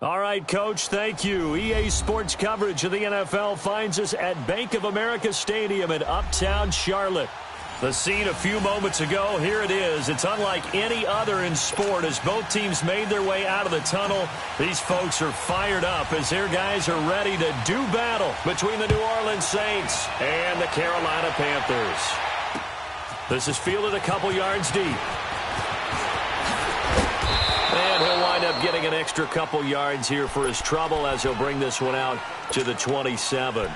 All right, Coach, thank you. EA Sports coverage of the NFL finds us at Bank of America Stadium in Uptown Charlotte. The scene a few moments ago, here it is. It's unlike any other in sport as both teams made their way out of the tunnel. These folks are fired up as their guys are ready to do battle between the New Orleans Saints and the Carolina Panthers. This is fielded a couple yards deep. And he'll wind up getting an extra couple yards here for his trouble as he'll bring this one out to the 27.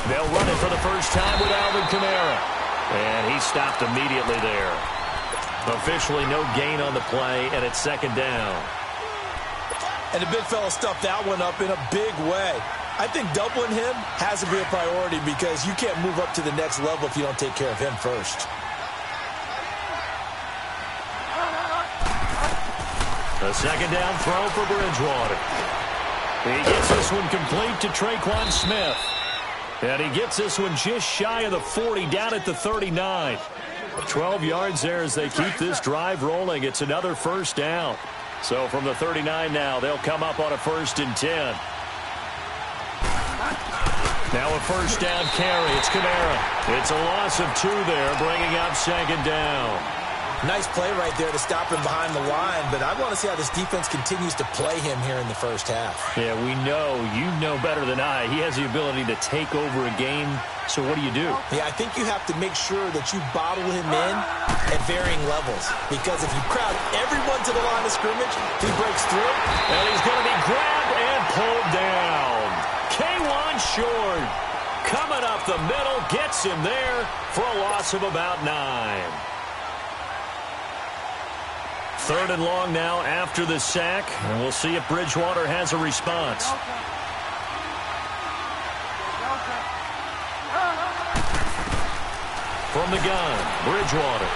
They'll run it for the first time with Alvin Kamara. And he stopped immediately there. Officially no gain on the play, and it's second down. And the big fella stuffed that one up in a big way. I think doubling him has to be a priority because you can't move up to the next level if you don't take care of him first. A second down throw for Bridgewater. He gets this one complete to Traquan Smith. And he gets this one just shy of the 40, down at the 39. 12 yards there as they keep this drive rolling. It's another first down. So from the 39 now, they'll come up on a 1st and 10. Now a first down carry. It's Kamara. It's a loss of 2 there, bringing up second down. Nice play right there to stop him behind the line, but I want to see how this defense continues to play him here in the first half. Yeah, we know. You know better than I. He has the ability to take over a game. So what do? Yeah, I think you have to make sure that you bottle him in at varying levels. Because if you crowd everyone to the line of scrimmage, he breaks through. And he's going to be grabbed and pulled down. K1 Short coming up the middle, gets him there for a loss of about 9. 3rd and long now after the sack. And we'll see if Bridgewater has a response. From the gun, Bridgewater.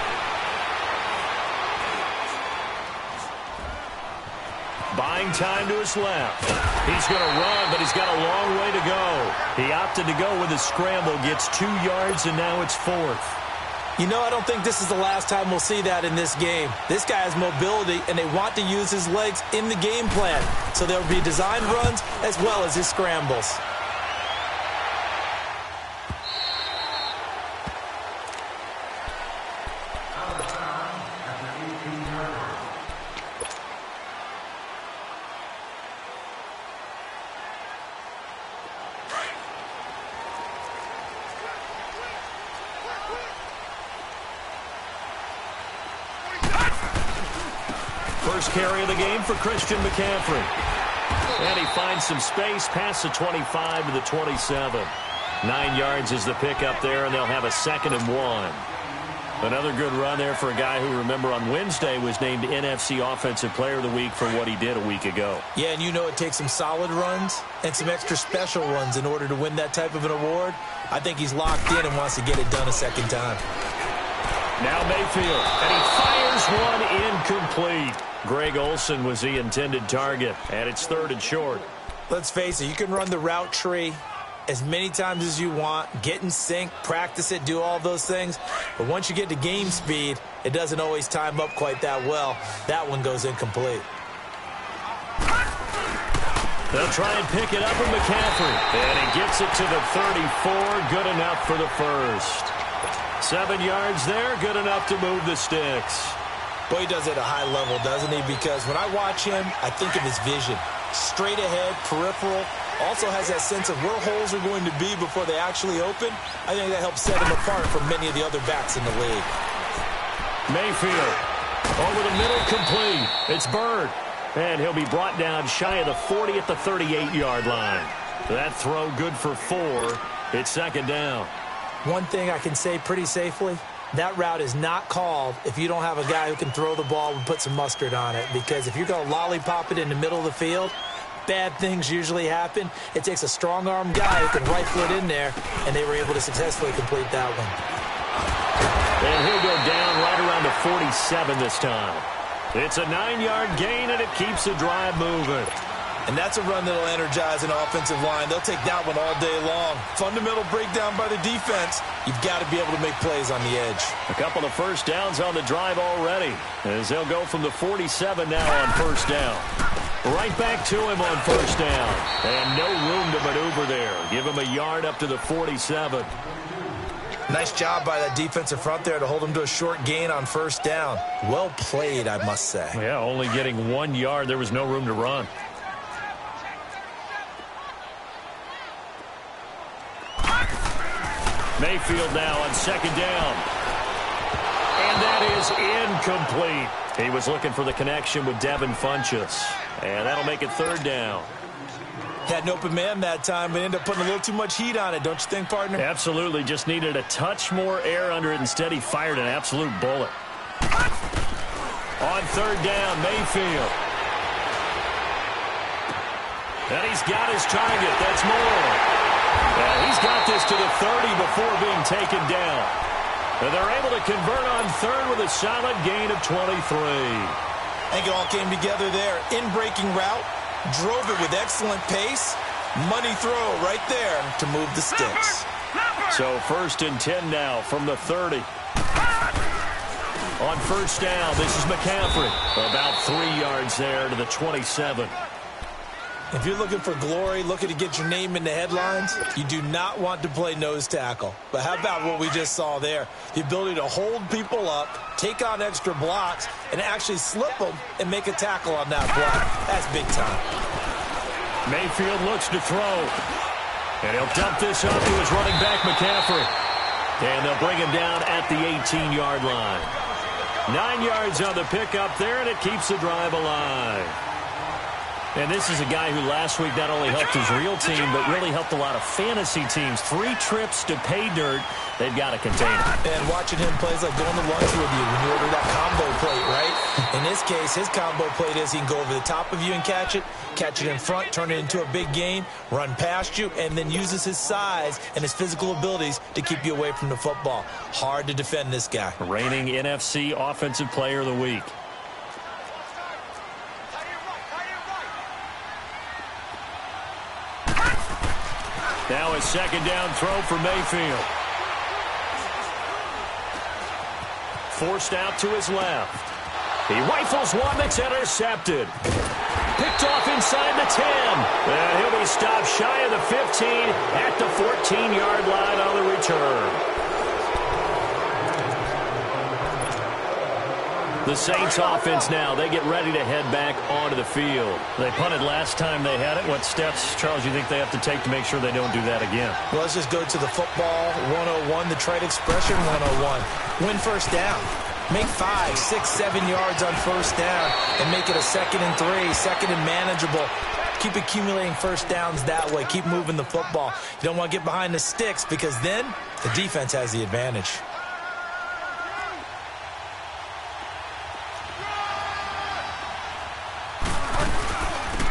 Buying time to his left. He's going to run, but he's got a long way to go. He opted to go with a scramble, gets 2 yards, and now it's 4th. You know, I don't think this is the last time we'll see that in this game. This guy has mobility, and they want to use his legs in the game plan. So there will be design runs as well as his scrambles. First carry of the game for Christian McCaffrey. And he finds some space past the 25 to the 27. 9 yards is the pickup there, and they'll have a 2nd and 1. Another good run there for a guy who, remember, on Wednesday was named NFC Offensive Player of the Week for what he did a week ago. Yeah, and you know it takes some solid runs and some extra special runs in order to win that type of an award. I think he's locked in and wants to get it done a second time. Now Mayfield, and he fires one incomplete. Greg Olsen was the intended target, and it's 3rd and short. Let's face it, you can run the route tree as many times as you want, get in sync, practice it, do all those things. But once you get to game speed, it doesn't always time up quite that well. That one goes incomplete. They'll try and pick it up with McCaffrey, and he gets it to the 34, good enough for the first. 7 yards there, good enough to move the sticks. Boy, he does it at a high level, doesn't he? Because when I watch him, I think of his vision. Straight ahead, peripheral. Also has that sense of where holes are going to be before they actually open. I think that helps set him apart from many of the other backs in the league. Mayfield, over the middle, complete. It's Bird. And he'll be brought down shy of the 40 at the 38-yard line. That throw good for 4. It's 2nd down. One thing I can say pretty safely, that route is not called if you don't have a guy who can throw the ball and put some mustard on it. Because if you're going to lollipop it in the middle of the field, bad things usually happen. It takes a strong-arm guy who can rifle it in there, and they were able to successfully complete that one. And he'll go down right around the 47 this time. It's a 9-yard gain, and it keeps the drive moving. And that's a run that'll energize an offensive line. They'll take that one all day long. Fundamental breakdown by the defense. You've got to be able to make plays on the edge. A couple of first downs on the drive already, as they'll go from the 47 now on first down. Right back to him on first down. And no room to maneuver there. Give him a yard up to the 47. Nice job by that defensive front there to hold him to a short gain on first down. Well played, I must say. Yeah, only getting 1 yard. There was no room to run. Mayfield now on second down. And that is incomplete. He was looking for the connection with Devin Funchess. And that'll make it third down. Had an open man that time, but ended up putting a little too much heat on it, don't you think, partner? Absolutely. Just needed a touch more air under it. Instead, he fired an absolute bullet. On third down, Mayfield. And he's got his target. That's more. And he's got this to the 30 before being taken down. And they're able to convert on third with a solid gain of 23. I think it all came together there. In-breaking route. Drove it with excellent pace. Money throw right there to move the sticks. So first and 10 now from the 30. On first down, this is McCaffrey. About 3 yards there to the 27. If you're looking for glory, looking to get your name in the headlines, you do not want to play nose tackle. But how about what we just saw there? The ability to hold people up, take on extra blocks, and actually slip them and make a tackle on that block. That's big time. Mayfield looks to throw. And he'll dump this up to his running back, McCaffrey. And they'll bring him down at the 18-yard line. 9 yards on the pickup there, and it keeps the drive alive. And this is a guy who last week not only helped his real team, but really helped a lot of fantasy teams. 3 trips to pay dirt. They've got to contain him. And watching him plays like going to lunch with you when you order that combo plate, right? In this case, his combo plate is he can go over the top of you and catch it in front, turn it into a big gain, run past you, and then uses his size and his physical abilities to keep you away from the football. Hard to defend this guy. Reigning NFC Offensive Player of the Week. Now a second down throw for Mayfield. Forced out to his left. He rifles one that's intercepted. Picked off inside the 10. And he'll be stopped shy of the 15 at the 14-yard line on the return. The Saints offense now, they get ready to head back onto the field. They punted last time they had it. What steps, Charles, you think they have to take to make sure they don't do that again? Well, let's just go to the football 101, the trade expression 101. Win first down. Make 5, 6, 7 yards on first down and make it a 2nd and 3, second and manageable. Keep accumulating first downs that way. Keep moving the football. You don't want to get behind the sticks because then the defense has the advantage.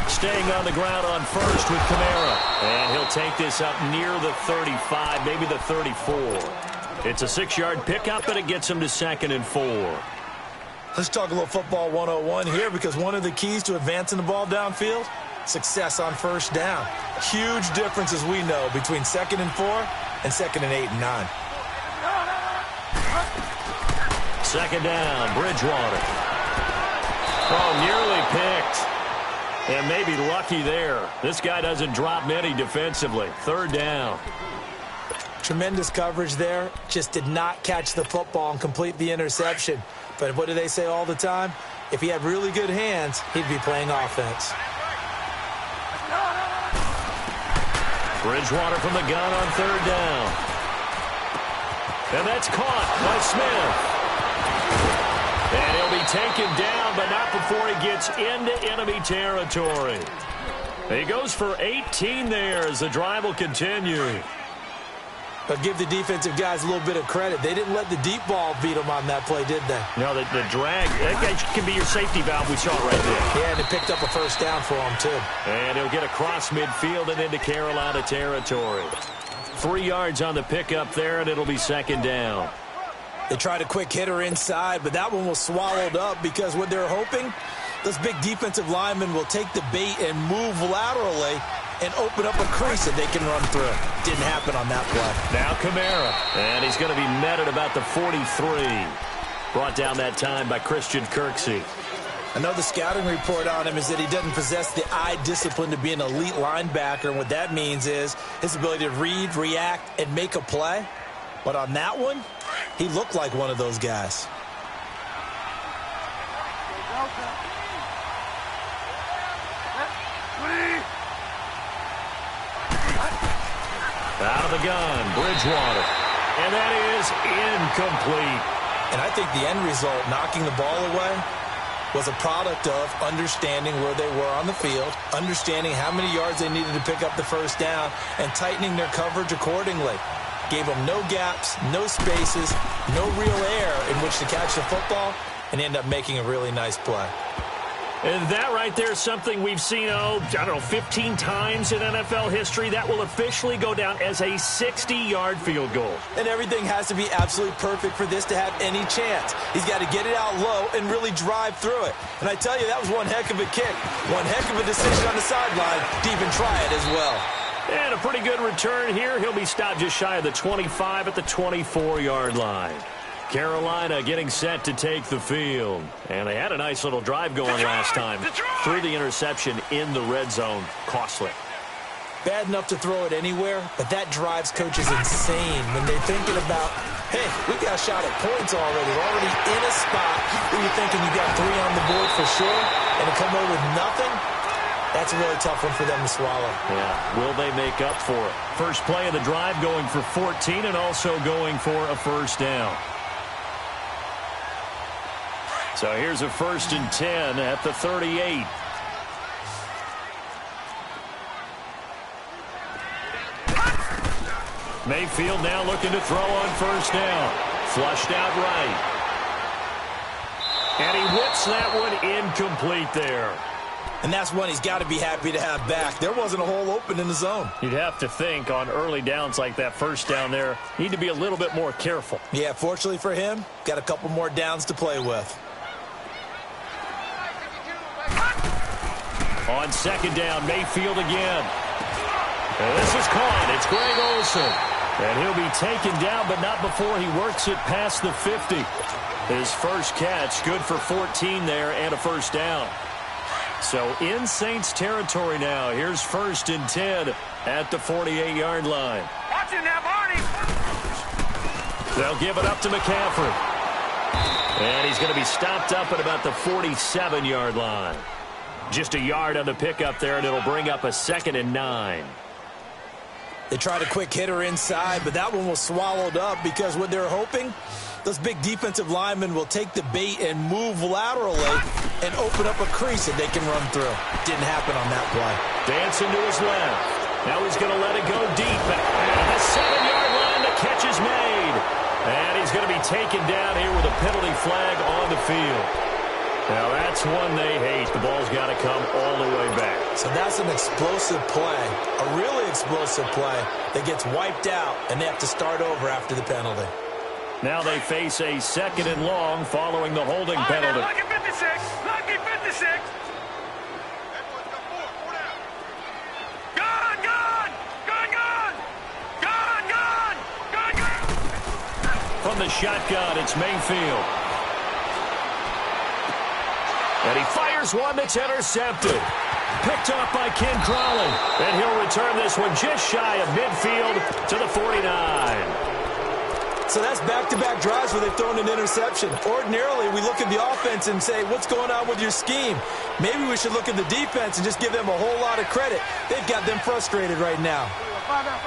Staying on the ground on first with Kamara. And he'll take this up near the 35, maybe the 34. It's a 6-yard pickup, and it gets him to 2nd and 4. Let's talk a little football 101 here because one of the keys to advancing the ball downfield, success on first down. Huge difference, as we know, between 2nd and 4 and 2nd and 8 and 9. Second down, Bridgewater. Oh, nearly picked. And maybe lucky there. This guy doesn't drop many defensively. Third down. Tremendous coverage there. Just did not catch the football and complete the interception. But what do they say all the time? If he had really good hands, he'd be playing offense. Bridgewater from the gun on third down. And that's caught by Smith. And he'll be taken down, but not before he gets into enemy territory. He goes for 18 there as the drive will continue. But give the defensive guys a little bit of credit. They didn't let the deep ball beat them on that play, did they? No, the drag, that can be your safety valve. We saw it right there. Yeah, and it picked up a first down for him, too. And he'll get across midfield and into Carolina territory. 3 yards on the pickup there, and it'll be second down. They tried a quick hitter inside, but that one was swallowed up because what they're hoping, those big defensive linemen will take the bait and move laterally and open up a crease that they can run through. Didn't happen on that play. Now Kamara, and he's going to be met at about the 43. Brought down that time by Christian Kirksey. I know the scouting report on him is that he doesn't possess the eye discipline to be an elite linebacker, and what that means is his ability to read, react, and make a play. But on that one, he looked like one of those guys. Out of the gun, Bridgewater. And that is incomplete. And I think the end result, knocking the ball away, was a product of understanding where they were on the field, understanding how many yards they needed to pick up the first down, and tightening their coverage accordingly. Gave them no gaps, no spaces, no real air in which to catch the football, and end up making a really nice play. And that right there is something we've seen, 15 times in NFL history. That will officially go down as a 60-yard field goal. And everything has to be absolutely perfect for this to have any chance. He's got to get it out low and really drive through it. And I tell you, that was one heck of a kick. One heck of a decision on the sideline to even try it as well. And a pretty good return here. He'll be stopped just shy of the 25 at the 24-yard line. Carolina getting set to take the field. And they had a nice little drive going last time. Threw the interception in the red zone. Costly. Bad enough to throw it anywhere, but that drives coaches insane when they're thinking about, hey, we've got a shot at points already. We're already in a spot where you're thinking you got 3 on the board for sure, and to come away with nothing, that's a really tough one for them to swallow. Yeah, will they make up for it? First play of the drive going for 14 and also going for a first down. So here's a 1st and 10 at the 38. Mayfield now looking to throw on first down. Flushed out right. And he whips that one incomplete there. And that's one he's got to be happy to have back. There wasn't a hole open in the zone. You'd have to think on early downs like that first down there, need to be a little bit more careful. Yeah, fortunately for him, got a couple more downs to play with. On second down, Mayfield again. And this is caught. It's Greg Olsen. And he'll be taken down, but not before he works it past the 50. His first catch, good for 14 there and a first down. So in Saints territory now. Here's 1st and 10 at the 48-yard line. Watch it now, Barney. They'll give it up to McCaffrey. And he's going to be stopped up at about the 47-yard line. Just a yard on the pickup there, and it'll bring up a 2nd and 9. They tried a quick hitter inside, but that one was swallowed up because what they're hoping, those big defensive linemen will take the bait and move laterally and open up a crease that they can run through. Didn't happen on that play. Dancing to his left. Now he's going to let it go deep. And the 7-yard line, the catch is made. And he's going to be taken down here with a penalty flag on the field. Now, that's one they hate. The ball's got to come all the way back. So that's an explosive play, a really explosive play that gets wiped out, and they have to start over after the penalty. Now they face a 2nd and long following the holding penalty. Lucky 56. Lucky 56. Gone, gone. Gone, gone. Gone, gone. Gone, gone. From the shotgun, it's Mayfield. And he fires one that's intercepted. Picked off by Ken Crawley. And he'll return this one just shy of midfield to the 49. So that's back-to-back drives where they've thrown an interception. Ordinarily, we look at the offense and say, what's going on with your scheme? Maybe we should look at the defense and just give them a whole lot of credit. They've got them frustrated right now. Five down.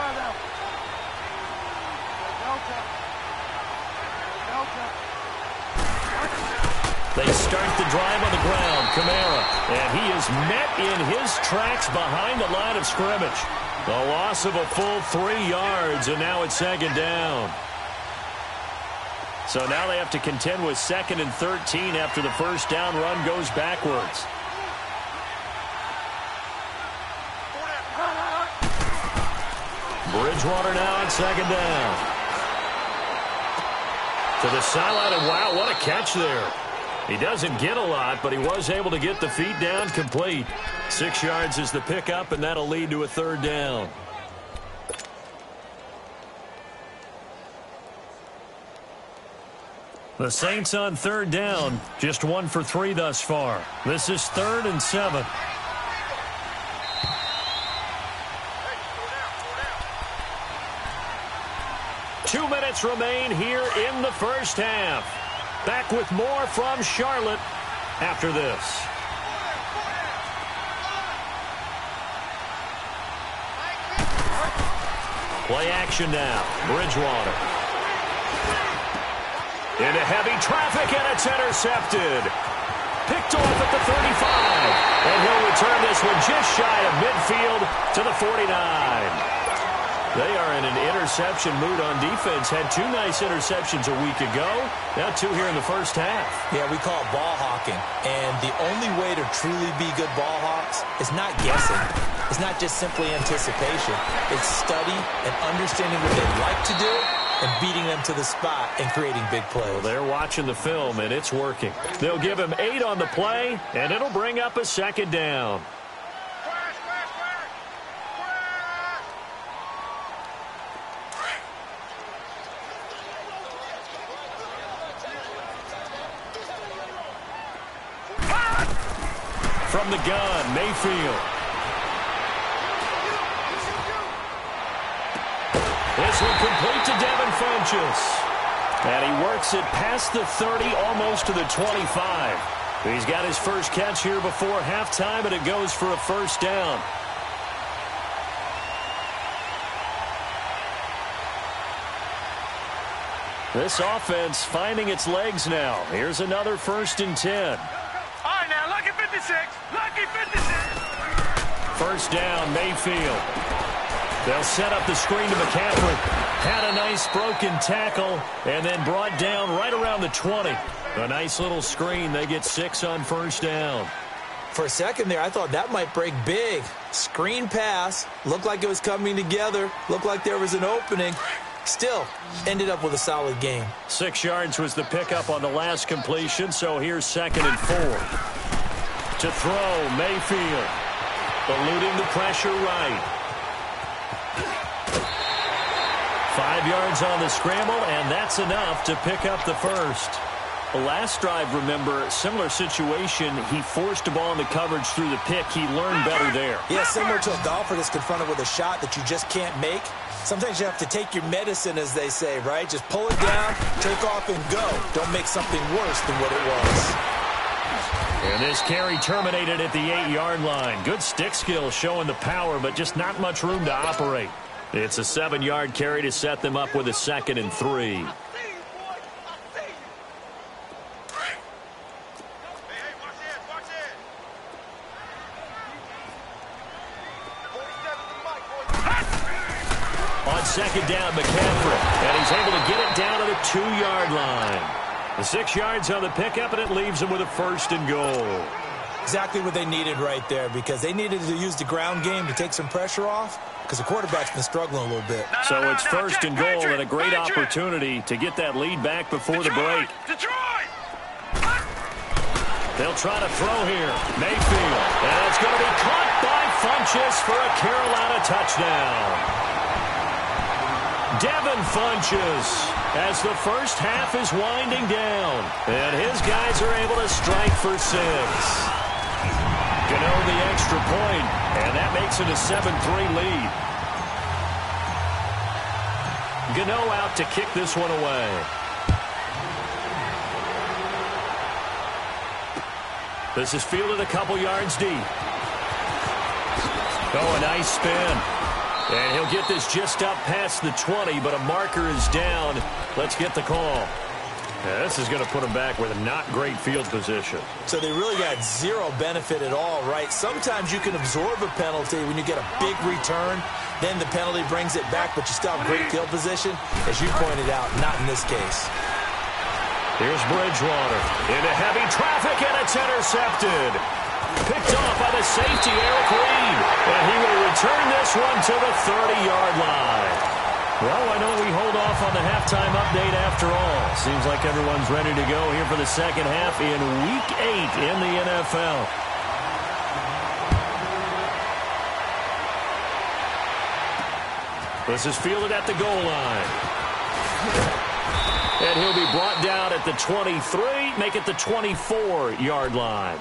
They start the drive on the ground. Kamara. And he is met in his tracks behind the line of scrimmage. A loss of a full 3 yards, and now it's 2nd down. So now they have to contend with 2nd and 13 after the first down run goes backwards. Bridgewater now on 2nd down. To the sideline, and wow, what a catch there. He doesn't get a lot, but he was able to get the feet down complete. 6 yards is the pickup, and that'll lead to a third down. The Saints on third down, just 1 for 3 thus far. This is 3rd and 7. Two minutes remain here in the first half. Back with more from Charlotte after this. Play action now. Bridgewater. Into heavy traffic, and it's intercepted. Picked off at the 35. And he'll return this one just shy of midfield to the 49. They are in an interception mood on defense. Had 2 nice interceptions a week ago. Now 2 here in the first half. Yeah, we call it ball hawking. And the only way to truly be good ball hawks is not guessing. It's not just simply anticipation. It's study and understanding what they like to do and beating them to the spot and creating big plays. Well, they're watching the film, and it's working. They'll give him 8 on the play, and it'll bring up a second down. From the gun, Mayfield. This one complete to Devin Funchess. And he works it past the 30, almost to the 25. He's got his first catch here before halftime, and it goes for a first down. This offense finding its legs now. Here's another 1st and 10. Lucky 56! Lucky 56! First down, Mayfield. They'll set up the screen to McCaffrey. Had a nice broken tackle and then brought down right around the 20. A nice little screen. They get 6 on first down. For a second there, I thought that might break big. Screen pass. Looked like it was coming together. Looked like there was an opening. Still, ended up with a solid game. 6 yards was the pickup on the last completion, so here's 2nd and 4. To throw, Mayfield. Eluding the pressure right. 5 yards on the scramble, and that's enough to pick up the first. The last drive, remember, similar situation. He forced the ball into coverage through the pick. He learned better there. Yeah, similar to a golfer that's confronted with a shot that you just can't make. Sometimes you have to take your medicine, as they say, right? Just pull it down, take off, and go. Don't make something worse than what it was. And this carry terminated at the 8-yard line. Good stick skill showing the power, but just not much room to operate. It's a 7-yard carry to set them up with a 2nd and 3. On 2nd down, McCaffrey, and he's able to get it down to the 2-yard line. The 6 yards on the pickup, and it leaves him with a 1st and goal. Exactly what they needed right there, because they needed to use the ground game to take some pressure off, because the quarterback's been struggling a little bit. So it's 1st and goal and a great opportunity to get that lead back before the break. They'll try to throw here. Mayfield. And it's going to be caught by Funchess for a Carolina touchdown. Devin Funchess as the first half is winding down. And his guys are able to strike for 6. Gano the extra point, and that makes it a 7-3 lead. Gano out to kick this one away. This is fielded a couple yards deep. Oh, a nice spin. And he'll get this just up past the 20, but a marker is down. Let's get the call. Yeah, this is going to put him back with a not great field position. So they really got zero benefit at all, right? Sometimes you can absorb a penalty when you get a big return. Then the penalty brings it back, but you still have great field position. As you pointed out, not in this case. Here's Bridgewater into heavy traffic, and it's intercepted. Picked off by the safety, Eric Reed. And he will return this one to the 30-yard line. Well, why don't we hold off on the halftime update after all? Seems like everyone's ready to go here for the second half in Week 8 in the NFL. This is fielded at the goal line. And he'll be brought down at the 23, make it the 24-yard line.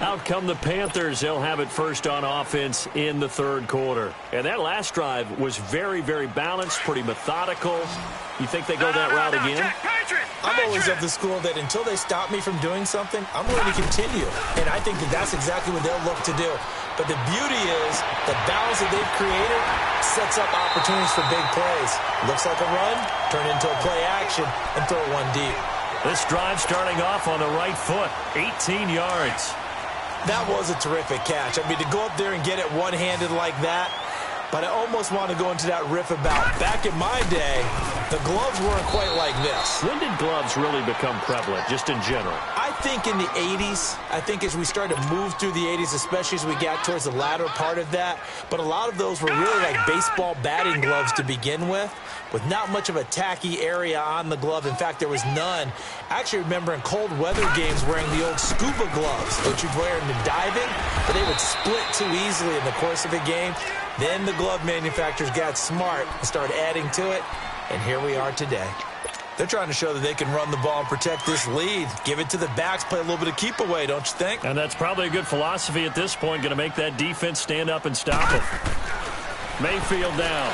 Out come the Panthers. They'll have it first on offense in the third quarter. And that last drive was very, very balanced, pretty methodical. You think they go that route again? I'm always of the school that until they stop me from doing something, I'm going to continue. And I think that that's exactly what they'll look to do. But the beauty is the balance that they've created sets up opportunities for big plays. Looks like a run, turn into a play action, and throw one deep. This drive starting off on the right foot, 18 yards. That was a terrific catch. I mean, to go up there and get it one-handed like that, but I almost want to go into that riff about back in my day, the gloves weren't quite like this. When did gloves really become prevalent, just in general? I think in the 80s. I think as we started to move through the 80s, especially as we got towards the latter part of that. But a lot of those were really like baseball batting gloves to begin with not much of a tacky area on the glove. In fact, there was none. I actually remember in cold weather games wearing the old scuba gloves, which you'd wear in the diving, but they would split too easily in the course of a game. Then the glove manufacturers got smart and started adding to it, and here we are today. They're trying to show that they can run the ball and protect this lead. Give it to the backs, play a little bit of keep away, don't you think? And that's probably a good philosophy at this point, going to make that defense stand up and stop them. Mayfield down.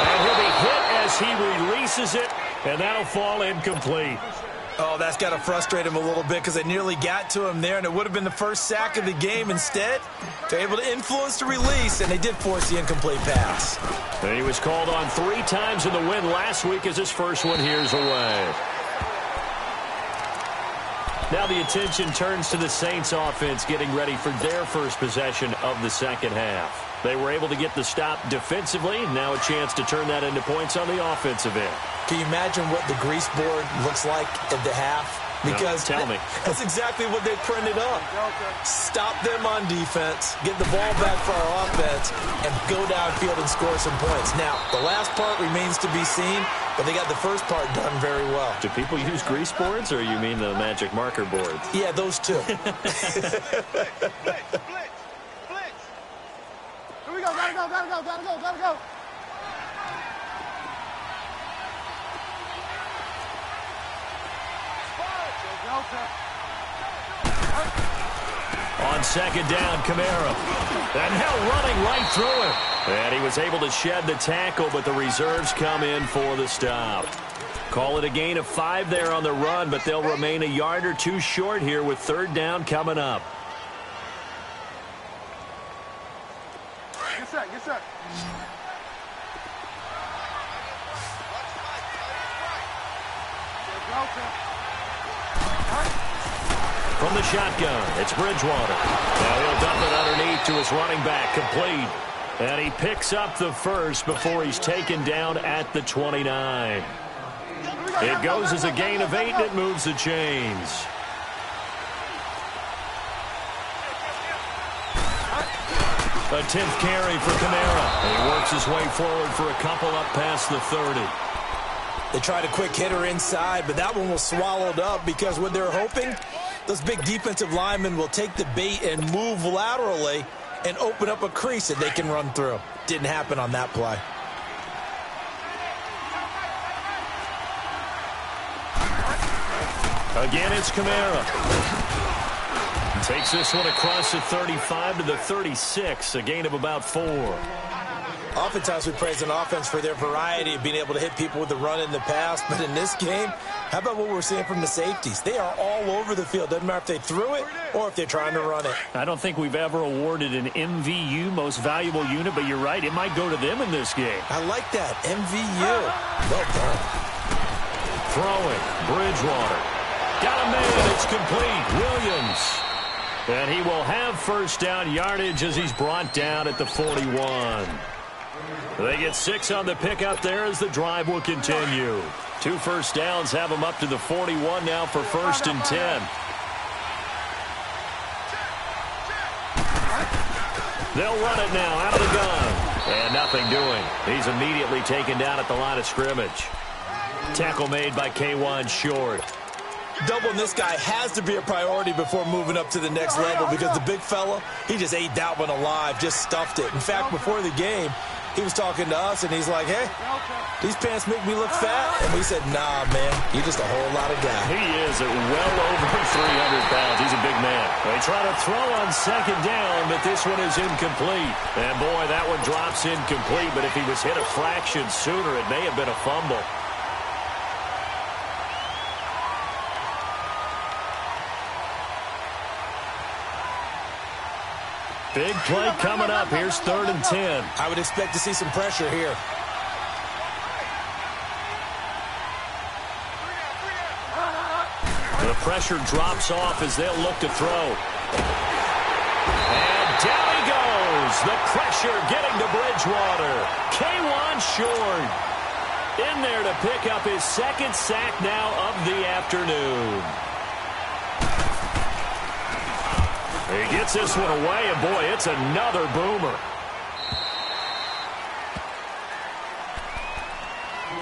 And he'll be hit as he releases it, and that'll fall incomplete. Oh, that's got to frustrate him a little bit because they nearly got to him there, and it would have been the first sack of the game. Instead, they're able to influence the release, and they did force the incomplete pass. And he was called on 3 times in the win last week as his first one here's away. Now the attention turns to the Saints offense getting ready for their first possession of the second half. They were able to get the stop defensively. Now a chance to turn that into points on the offensive end. Can you imagine what the grease board looks like at the half? Because no, tell me. That's exactly what they printed up. Stop them on defense, get the ball back for our offense, and go downfield and score some points. Now, the last part remains to be seen, but they got the first part done very well. Do people use grease boards, or you mean the magic marker boards? Yeah, those two. Here we go, gotta go. On second down, Kamara. And now running right through him. And he was able to shed the tackle, but the reserves come in for the stop. Call it a gain of 5 there on the run, but they'll remain a yard or 2 short here with third down coming up. Get set. From the shotgun, it's Bridgewater. Now he'll dump it underneath to his running back, complete. And he picks up the first before he's taken down at the 29. It goes as a gain of 8, and it moves the chains. A 10th carry for Kamara. And he works his way forward for a couple up past the 30. They tried a quick hitter inside, but that one was swallowed up because what they're hoping, those big defensive linemen will take the bait and move laterally and open up a crease that they can run through. Didn't happen on that play. Again, it's Kamara. Takes this one across the 35 to the 36, a gain of about 4. Oftentimes we praise an offense for their variety of being able to hit people with the run in the past, but in this game, how about what we're seeing from the safeties? They are all over the field. Doesn't matter if they threw it or if they're trying to run it. I don't think we've ever awarded an MVU, most valuable unit, but you're right, it might go to them in this game. I like that, MVU. Well done. Throwing, Bridgewater. Got a man, it's complete, Williams. And he will have first down yardage as he's brought down at the 41. They get 6 on the pickup there as the drive will continue. 2 first downs have them up to the 41 now for 1st and 10. They'll run it now out of the gun. And nothing doing. He's immediately taken down at the line of scrimmage. Tackle made by K1 Short. Doubling this guy has to be a priority before moving up to the next level because the big fella, he just ate that one alive, just stuffed it. In fact, before the game, he was talking to us, and he's like, hey, these pants make me look fat. And we said, nah, man, you're just a whole lot of guy. He is at well over 300 pounds. He's a big man. They try to throw on second down, but this one is incomplete. And, boy, that one drops incomplete, but if he was hit a fraction sooner, it may have been a fumble. Big play coming up. Here's 3rd and 10. I would expect to see some pressure here. The pressure drops off as they'll look to throw. And down he goes. The pressure getting to Bridgewater. K1 Short in there to pick up his 2nd sack now of the afternoon. He gets this one away, and boy, it's another boomer.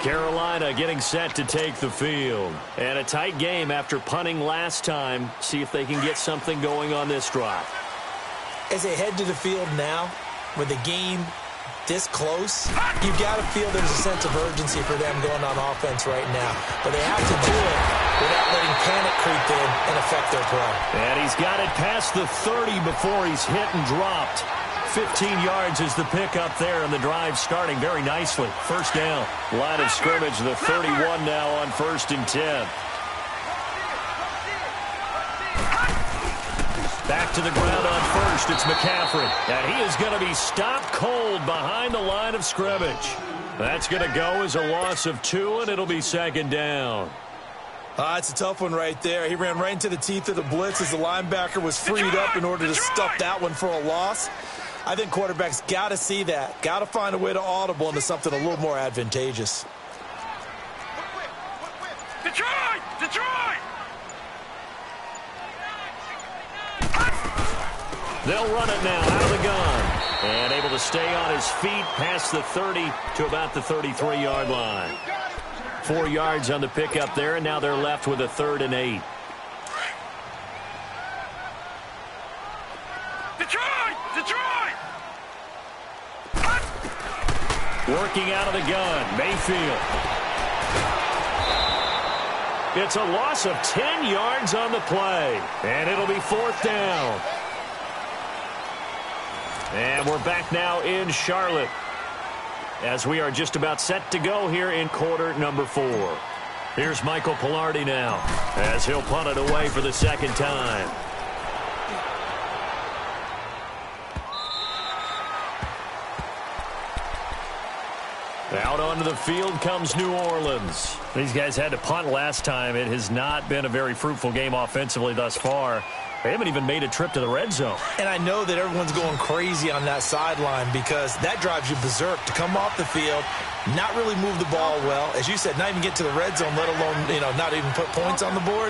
Carolina getting set to take the field. And a tight game after punting last time. See if they can get something going on this drive. As they head to the field now, with the game this close, you've got to feel there's a sense of urgency for them going on offense right now. But they have to do it without letting panic creep in and affect their play. And he's got it past the 30 before he's hit and dropped. 15 yards is the pickup there, and the drive starting very nicely. First down, line of scrimmage, the 31 now on 1st and 10. Back to the ground on 1st, it's McCaffrey. And he is going to be stopped cold behind the line of scrimmage. That's going to go as a loss of 2, and it'll be 2nd down. It's a tough one right there. He ran right into the teeth of the blitz as the linebacker was freed up in order to stuff that one for a loss. I think quarterbacks got to see that. Got to find a way to audible into something a little more advantageous. Detroit! Detroit! They'll run it now out of the gun. And able to stay on his feet past the 30 to about the 33-yard line. 4 yards on the pickup there, and now they're left with a 3rd and 8. Detroit! Detroit! Working out of the gun, Mayfield. It's a loss of 10 yards on the play, and it'll be 4th down. And we're back now in Charlotte as we are just about set to go here in quarter number 4. Here's Michael Pilardi now as he'll punt it away for the 2nd time. Out onto the field comes New Orleans. These guys had to punt last time. It has not been a very fruitful game offensively thus far. They haven't even made a trip to the red zone. And I know that everyone's going crazy on that sideline because that drives you berserk to come off the field, not really move the ball well. As you said, not even get to the red zone, let alone, not even put points on the board.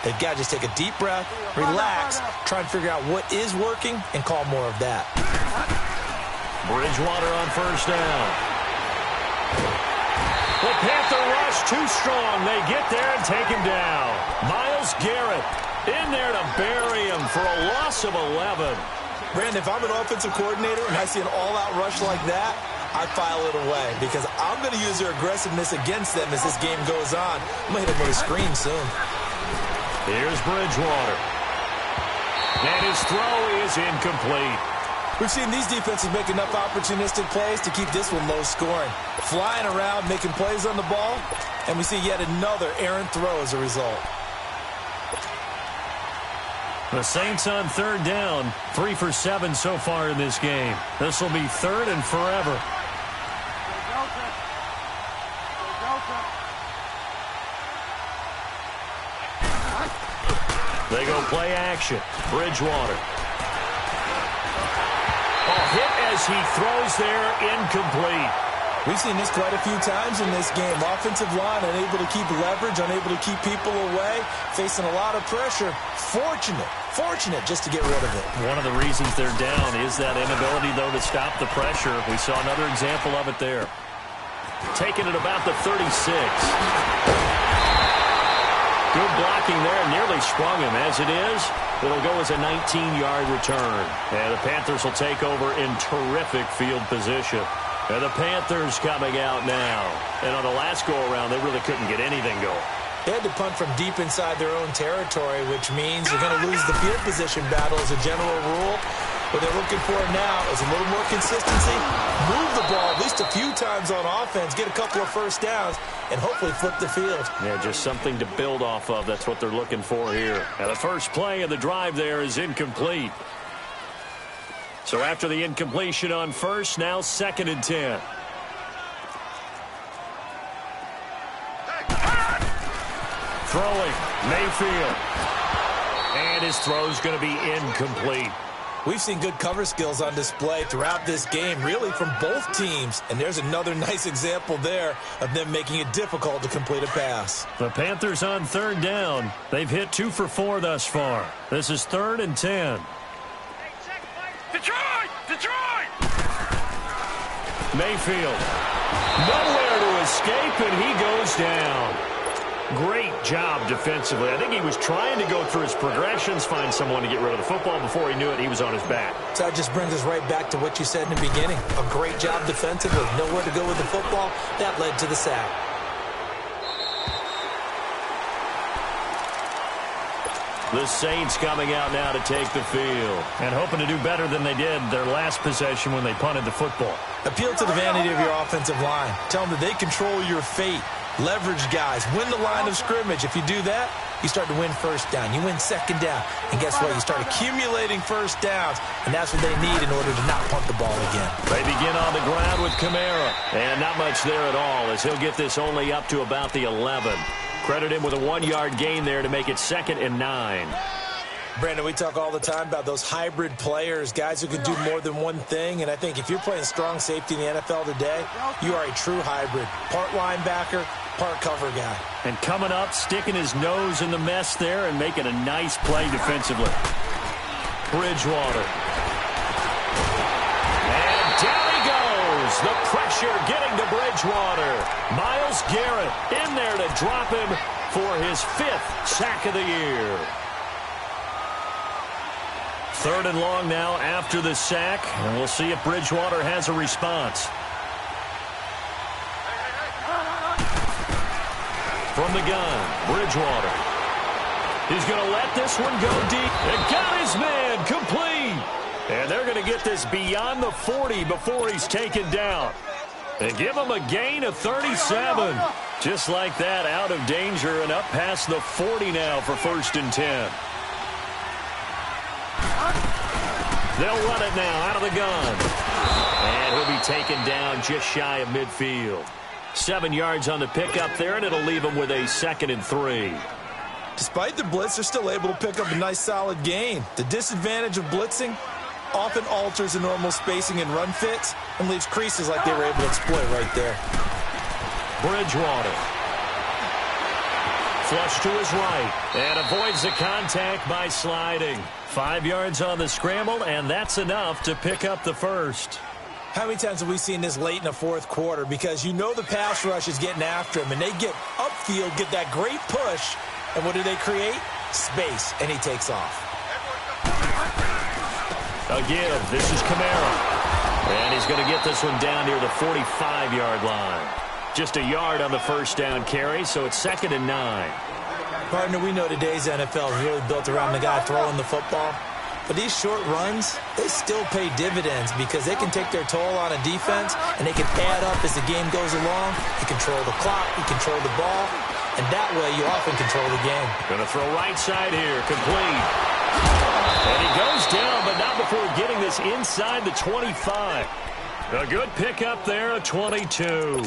They've got to just take a deep breath, relax, try and figure out what is working, and call more of that. Bridgewater on 1st down. The Panther rush too strong. They get there and take him down. Myles Garrett in there to bury him for a loss of 11. Brandon, if I'm an offensive coordinator and I see an all-out rush like that, I file it away because I'm going to use their aggressiveness against them as this game goes on. I'm going to hit them with a screen soon. Here's Bridgewater. And his throw is incomplete. We've seen these defenses make enough opportunistic plays to keep this one low scoring. Flying around, making plays on the ball, and we see yet another errant throw as a result. The Saints on 3rd down, 3 for 7 so far in this game. This will be 3rd and forever. They go play action. Bridgewater. A hit as he throws there, incomplete. We've seen this quite a few times in this game. Offensive line unable to keep leverage, unable to keep people away, facing a lot of pressure. Fortunate just to get rid of it. One of the reasons they're down is that inability, though, to stop the pressure. We saw another example of it there. Taking it about the 36. Good blocking there, nearly sprung him. As it is, it'll go as a 19-yard return. And the Panthers will take over in terrific field position. And the Panthers coming out now. And on the last go-around, they really couldn't get anything going. They had to punt from deep inside their own territory, which means they're going to lose the field position battle as a general rule. What they're looking for now is a little more consistency, move the ball at least a few times on offense, get a couple of first downs, and hopefully flip the field. Yeah, just something to build off of. That's what they're looking for here. And the first play of the drive there is incomplete. So after the incompletion on first, now 2nd and 10. Throwing, Mayfield. And his throw's going to be incomplete. We've seen good cover skills on display throughout this game, really from both teams. And there's another nice example there of them making it difficult to complete a pass. The Panthers on 3rd down. They've hit 2 for 4 thus far. This is 3rd and 10. Detroit! Mayfield. Nowhere to escape, and he goes down. Great job defensively. I think he was trying to go through his progressions, find someone to get rid of the football. Before he knew it, he was on his back. So that just brings us right back to what you said in the beginning. A great job defensively. Nowhere to go with the football. That led to the sack. The Saints coming out now to take the field and hoping to do better than they did their last possession when they punted the football. Appeal to the vanity of your offensive line. Tell them that they control your fate. Leverage guys. Win the line of scrimmage. If you do that, you start to win first down. You win 2nd down. And guess what? You start accumulating first downs. And that's what they need in order to not punt the ball again. They begin on the ground with Kamara. And not much there at all as he'll get this only up to about the 11. Credit him with a 1-yard gain there to make it 2nd and 9. Brandon, we talk all the time about those hybrid players, guys who can do more than one thing. And I think if you're playing strong safety in the NFL today, you are a true hybrid. Part linebacker, part cover guy. And coming up, sticking his nose in the mess there and making a nice play defensively. Bridgewater. And down he goes. The pressure getting to Bridgewater. Myles Garrett in there to drop him for his 5th sack of the year. 3rd and long now after the sack, and we'll see if Bridgewater has a response. From the gun, Bridgewater. He's going to let this one go deep. And got his man complete. And they're going to get this beyond the 40 before he's taken down. They give him a gain of 37. Just like that, out of danger and up past the 40 now for 1st and 10. They'll run it now out of the gun. And he'll be taken down just shy of midfield. 7 yards on the pickup there, and it'll leave him with a 2nd and 3. Despite the blitz, they're still able to pick up a nice solid gain. The disadvantage of blitzing often alters the normal spacing and run fits and leaves creases like they were able to exploit right there. Bridgewater. Flush to his right and avoids the contact by sliding. 5 yards on the scramble, and that's enough to pick up the first. How many times have we seen this late in the 4th quarter? Because you know the pass rush is getting after him, and they get upfield, get that great push, and what do they create? Space, and he takes off. Again, this is Kamara. And he's going to get this one down near the 45-yard line. Just a yard on the first down carry, so it's 2nd and 9. Partner, we know today's NFL is really built around the guy throwing the football. But these short runs, they still pay dividends because they can take their toll on a defense, and they can add up as the game goes along. You control the clock, you control the ball, and that way you often control the game. Going to throw right side here, complete. And he goes down, but not before getting this inside the 25. A good pickup there, a 22.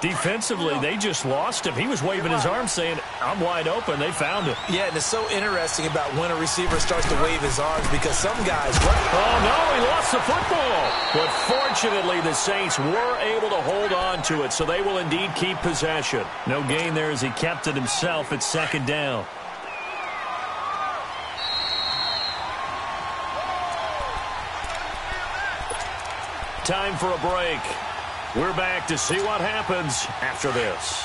Defensively, they just lost him. He was waving his arms saying, I'm wide open. They found him. Yeah, and it's so interesting about when a receiver starts to wave his arms because some guys... Oh, no, he lost the football. But fortunately, the Saints were able to hold on to it, so they will indeed keep possession. No gain there as he kept it himself at second down. Time for a break. We're back to see what happens after this.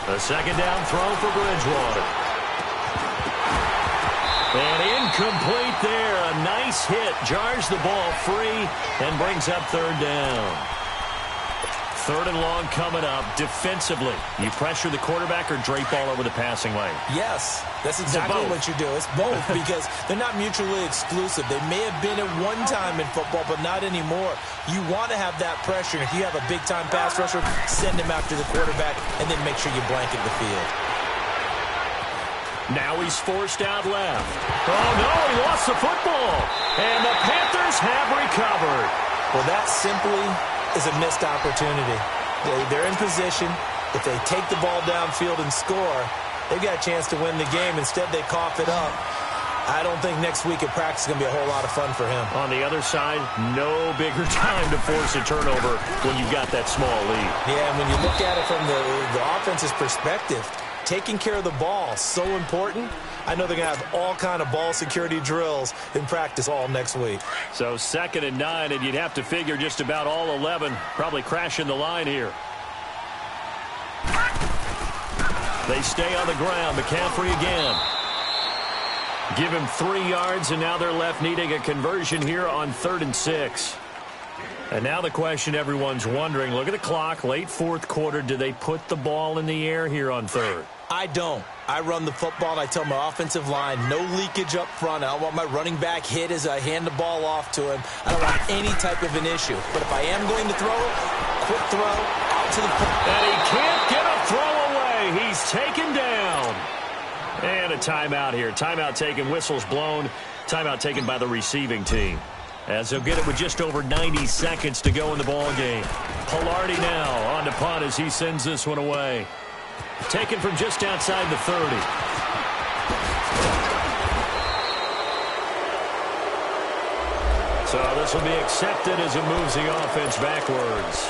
A second down throw for Bridgewater. And incomplete there. A nice hit. Jars the ball free and brings up third down. Third and long coming up. Defensively, you pressure the quarterback or drape all over the passing lane? Yes, that's exactly what you do. It's both because they're not mutually exclusive. They may have been at one time in football, but not anymore. You want to have that pressure. If you have a big-time pass rusher, send him after the quarterback and then make sure you blanket the field. Now he's forced out left. Oh, no, he lost the football. And the Panthers have recovered. Well, that simply is a missed opportunity. They're in position. If they take the ball downfield and score, they've got a chance to win the game. Instead, they cough it up. I don't think next week at practice is going to be a whole lot of fun for him. On the other side, no bigger time to force a turnover when you've got that small lead. Yeah, and when you look at it from the offense's perspective, taking care of the ball, so important. I know they're going to have all kind of ball security drills in practice all next week. So 2nd and 9, and you'd have to figure just about all 11 probably crashing the line here. They stay on the ground. McCaffrey again. Give him 3 yards, and now they're left needing a conversion here on 3rd and 6. And now the question everyone's wondering, look at the clock, late 4th quarter, do they put the ball in the air here on 3rd? I don't. I run the football, and I tell my offensive line, no leakage up front. I don't want my running back hit as I hand the ball off to him. I don't want any type of an issue. But if I am going to throw it, quick throw, out to the... And he can't get a throw away. He's taken down. And a timeout here. Timeout taken, whistles blown. Timeout taken by the receiving team. As they'll get it with just over 90 seconds to go in the ball game. Pilardi now on to punt as he sends this one away. Taken from just outside the 30. So this will be accepted as it moves the offense backwards.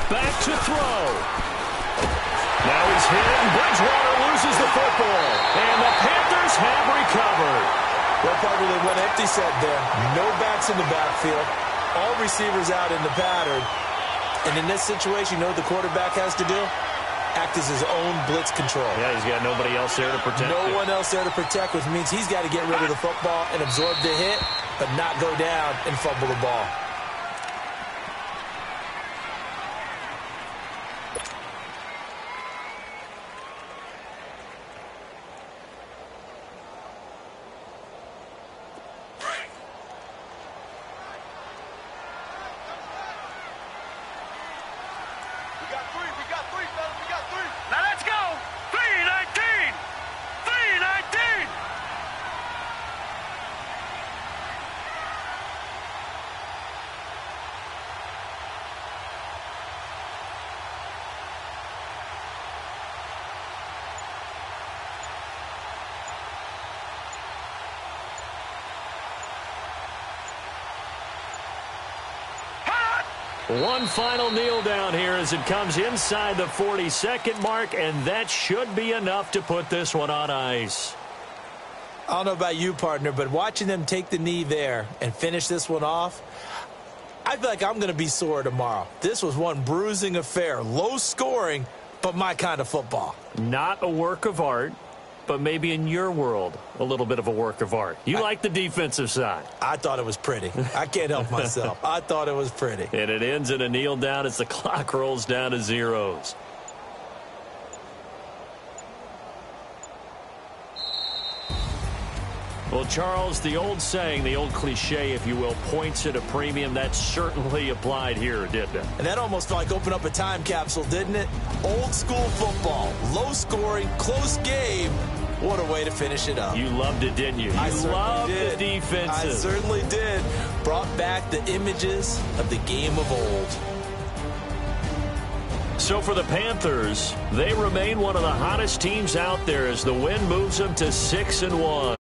Back to throw. Now he's hit, and Bridgewater loses the football. And the Panthers have recovered. Well, partner, they went empty set there. No backs in the backfield. All receivers out in the pattern. And in this situation, you know what the quarterback has to do? Act as his own blitz control. Yeah, he's got nobody else there to protect him. No one else there to protect, which means he's got to get rid of the football and absorb the hit, but not go down and fumble the ball. One final kneel down here as it comes inside the 40-second mark, and that should be enough to put this one on ice. I don't know about you, partner, but watching them take the knee there and finish this one off, I feel like I'm going to be sore tomorrow. This was one bruising affair. Low scoring, but my kind of football. Not a work of art, but maybe in your world, a little bit of a work of art. You like the defensive side. I thought it was pretty. I can't help myself. I thought it was pretty. And it ends in a kneel down as the clock rolls down to zeros. Well, Charles, the old saying, the old cliche, if you will, points at a premium, that certainly applied here, didn't it? And that almost felt like opened up a time capsule, didn't it? Old school football, low scoring, close game. What a way to finish it up. You loved it, didn't you? I You loved did. the defenses. I certainly did. Brought back the images of the game of old. So for the Panthers, they remain one of the hottest teams out there as the win moves them to 6-1.